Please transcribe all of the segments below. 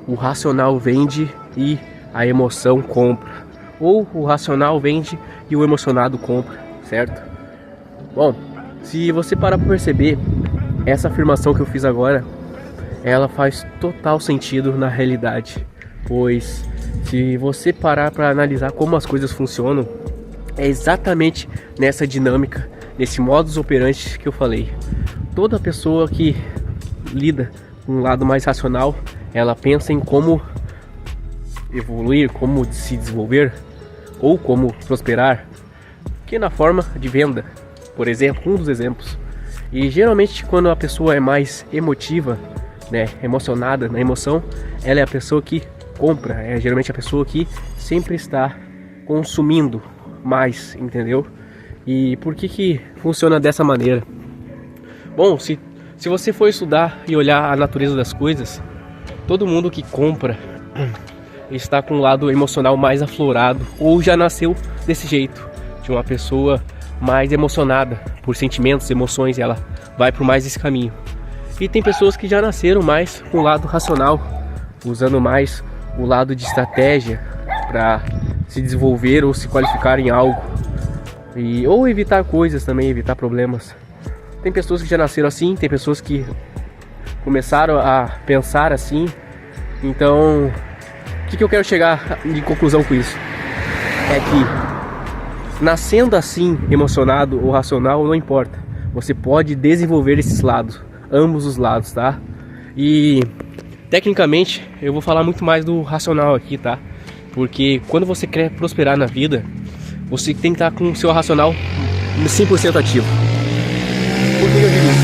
o racional vende e a emoção compra, ou o racional vende e o emocionado compra, certo? Bom, se você parar para perceber, essa afirmação que eu fiz agora, ela faz total sentido na realidade, pois se você parar para analisar como as coisas funcionam, é exatamente nessa dinâmica, nesse modus operandi que eu falei. Toda pessoa que lida com um lado mais racional, ela pensa em como evoluir, como se desenvolver ou como prosperar, que na forma de venda, por exemplo, um dos exemplos. E geralmente quando a pessoa é mais emotiva, né, emocionada na emoção, ela é a pessoa que compra, é geralmente a pessoa que sempre está consumindo mais, entendeu? E por que funciona dessa maneira? Bom, se você for estudar e olhar a natureza das coisas, todo mundo que compra está com um lado emocional mais aflorado, ou já nasceu desse jeito, de uma pessoa mais emocionada por sentimentos, emoções, e ela vai por mais esse caminho. E tem pessoas que já nasceram mais com o lado racional, usando mais o lado de estratégia para se desenvolver ou se qualificar em algo, ou evitar coisas também, evitar problemas. Tem pessoas que já nasceram assim, tem pessoas que começaram a pensar assim. Então, o que eu quero chegar de conclusão com isso? É que nascendo assim, emocionado ou racional, não importa. Você pode desenvolver esses lados, ambos os lados, tá? E tecnicamente eu vou falar muito mais do racional aqui, tá? Porque quando você quer prosperar na vida, você tem que estar com o seu racional 100% ativo. Por que eu digo isso?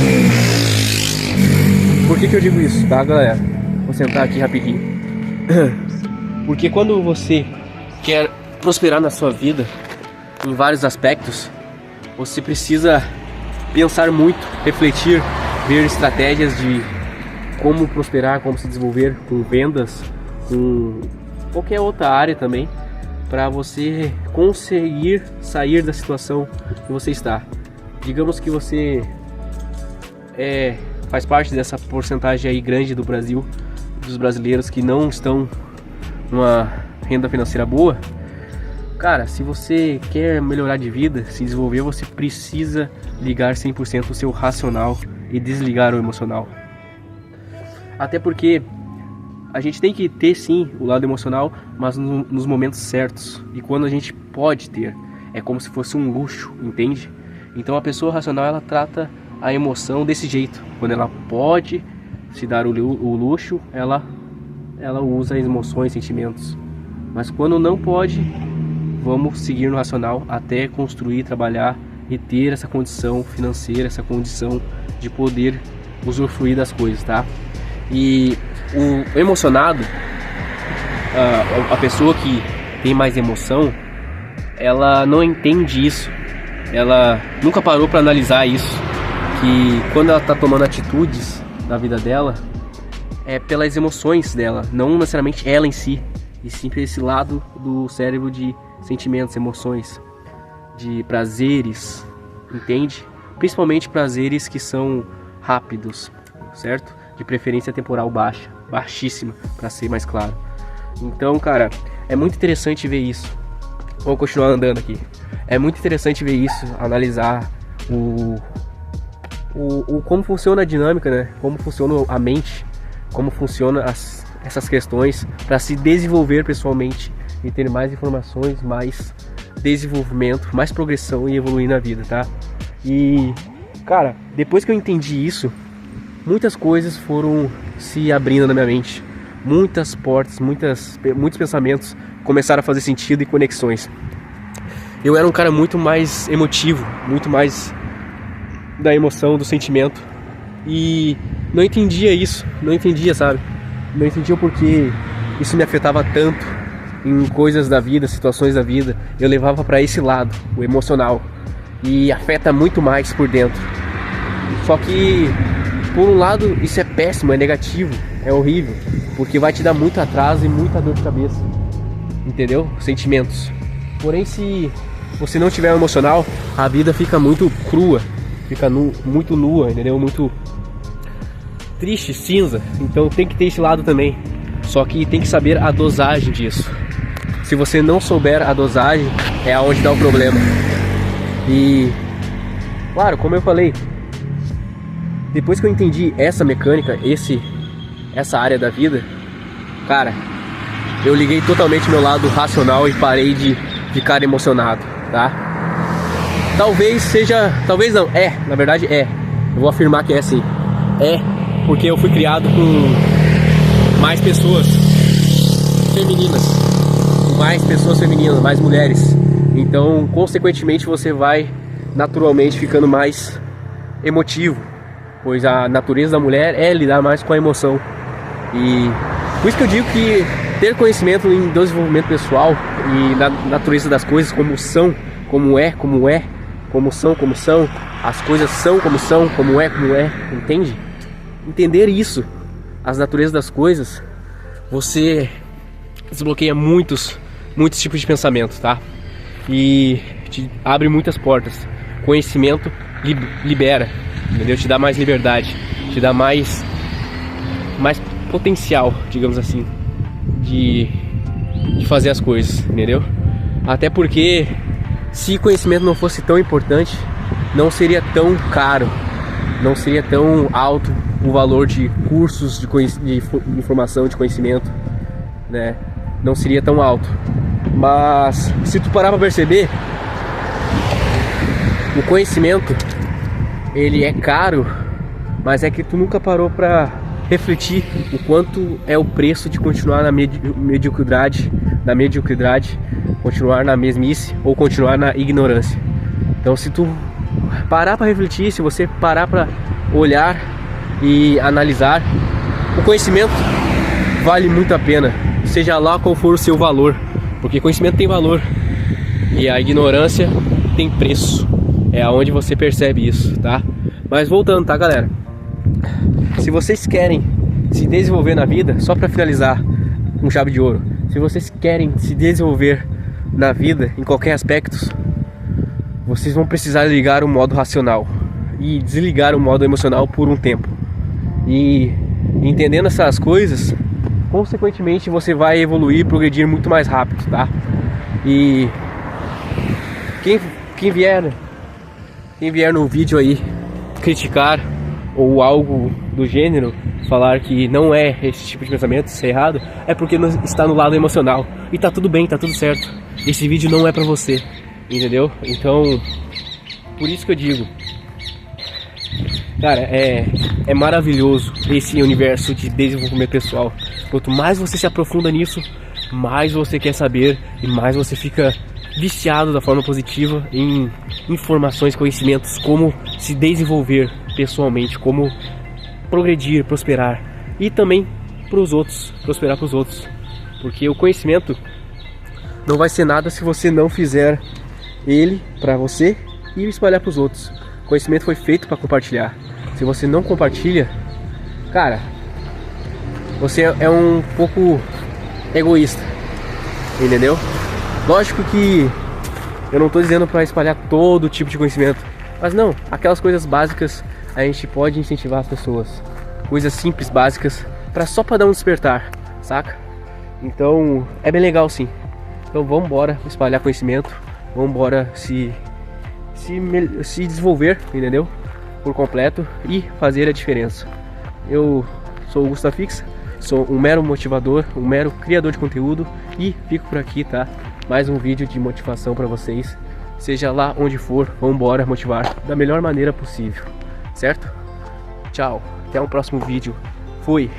Por que eu digo isso, tá, galera? Vou sentar aqui rapidinho. Porque quando você quer prosperar na sua vida, em vários aspectos, você precisa pensar muito, refletir, ver estratégias de como prosperar, como se desenvolver com vendas, com qualquer outra área também, para você conseguir sair da situação que você está. Digamos que você faz parte dessa porcentagem aí grande do Brasil, dos brasileiros que não estão numa renda financeira boa. Cara, se você quer melhorar de vida, se desenvolver, você precisa ligar 100% o seu racional e desligar o emocional. Até porque a gente tem que ter sim o lado emocional, mas nos momentos certos. E quando a gente pode ter, é como se fosse um luxo, entende? Então a pessoa racional, ela trata a emoção desse jeito. Quando ela pode se dar o luxo, ela usa as emoções, sentimentos. Mas quando não pode, vamos seguir no racional até construir, trabalhar e ter essa condição financeira, essa condição de poder usufruir das coisas, tá? E o emocionado, a pessoa que tem mais emoção, ela não entende isso. Ela nunca parou para analisar isso, que quando ela está tomando atitudes na vida dela, é pelas emoções dela, não necessariamente ela em si, e sim por esse lado do cérebro de sentimentos, emoções, de prazeres, entende? Principalmente prazeres que são rápidos, certo? De preferência temporal baixa, baixíssima, para ser mais claro. Então, cara, é muito interessante ver isso. Vamos continuar andando aqui. É muito interessante ver isso, analisar como funciona a dinâmica, né? Como funciona a mente, como funcionam essas questões para se desenvolver pessoalmente e ter mais informações, mais desenvolvimento, mais progressão e evoluir na vida, tá? E, cara, depois que eu entendi isso, muitas coisas foram se abrindo na minha mente. Muitas portas, muitos pensamentos começaram a fazer sentido e conexões. Eu era um cara muito mais emotivo, muito mais da emoção, do sentimento. E não entendia isso, sabe? Não entendia o porquê isso me afetava tanto em coisas da vida, situações da vida. Eu levava para esse lado, o emocional. E afeta muito mais por dentro. Só que, por um lado, isso é péssimo, é negativo, é horrível, porque vai te dar muito atraso e muita dor de cabeça, entendeu? Sentimentos. Porém, se você não tiver emocional, a vida fica muito crua, fica muito nua, entendeu? Muito triste, cinza. Então tem que ter esse lado também. Só que tem que saber a dosagem disso. Se você não souber a dosagem, é aonde dá o problema. E, claro, como eu falei, depois que eu entendi essa mecânica, essa área da vida, cara, eu liguei totalmente meu lado racional e parei de ficar emocionado, tá? Talvez seja, talvez não, na verdade é. Eu vou afirmar que é sim. É porque eu fui criado com mais pessoas femininas, mais mulheres. Então, consequentemente, você vai naturalmente ficando mais emotivo, pois a natureza da mulher é lidar mais com a emoção. E por isso que eu digo que ter conhecimento em desenvolvimento pessoal e na natureza das coisas, como são, como são, as coisas são, como é, entende? Entender isso, as naturezas das coisas, você desbloqueia muitos tipos de pensamento, tá? E te abre muitas portas. Conhecimento libera, entendeu? Te dá mais liberdade, te dá mais potencial, digamos assim, de fazer as coisas, entendeu? Até porque se conhecimento não fosse tão importante, não seria tão caro, não seria tão alto o valor de cursos de informação, de conhecimento, né? Não seria tão alto. Mas se tu parar pra perceber, o conhecimento, ele é caro, mas é que tu nunca parou pra refletir o quanto é o preço de continuar na mediocridade, continuar na mesmice ou continuar na ignorância. Então, se tu parar para refletir, se você parar para olhar e analisar, o conhecimento vale muito a pena, seja lá qual for o seu valor, porque conhecimento tem valor e a ignorância tem preço. É aonde você percebe isso, tá? Mas voltando, tá, galera? Se vocês querem se desenvolver na vida, só para finalizar com chave de ouro, se vocês querem se desenvolver na vida em qualquer aspecto, vocês vão precisar ligar o modo racional e desligar o modo emocional por um tempo. E entendendo essas coisas, consequentemente você vai evoluir, progredir muito mais rápido, tá? E quem vier no vídeo aí criticar ou algo do gênero, falar que não é esse tipo de pensamento, isso é errado, é porque não está no lado emocional. E tá tudo bem, tá tudo certo. Esse vídeo não é pra você, entendeu? Então, por isso que eu digo, cara, é maravilhoso esse universo de desenvolvimento pessoal. Quanto mais você se aprofunda nisso, mais você quer saber e mais você fica viciado da forma positiva em informações, conhecimentos, como se desenvolver pessoalmente, como progredir, prosperar e também para os outros, prosperar para os outros, porque o conhecimento não vai ser nada se você não fizer ele para você e espalhar para os outros. O conhecimento foi feito para compartilhar. Se você não compartilha, cara, você é um pouco egoísta, entendeu? Lógico que eu não estou dizendo para espalhar todo tipo de conhecimento, mas não, aquelas coisas básicas a gente pode incentivar as pessoas, coisas simples, básicas, só para dar um despertar, saca? Então é bem legal sim. Então vamos embora espalhar conhecimento, vamos embora se desenvolver, entendeu? Por completo e fazer a diferença. Eu sou o Gustafix, sou um mero motivador, um mero criador de conteúdo e fico por aqui, tá? Mais um vídeo de motivação para vocês. Seja lá onde for, vamos embora motivar da melhor maneira possível, certo? Tchau, até o próximo vídeo. Fui!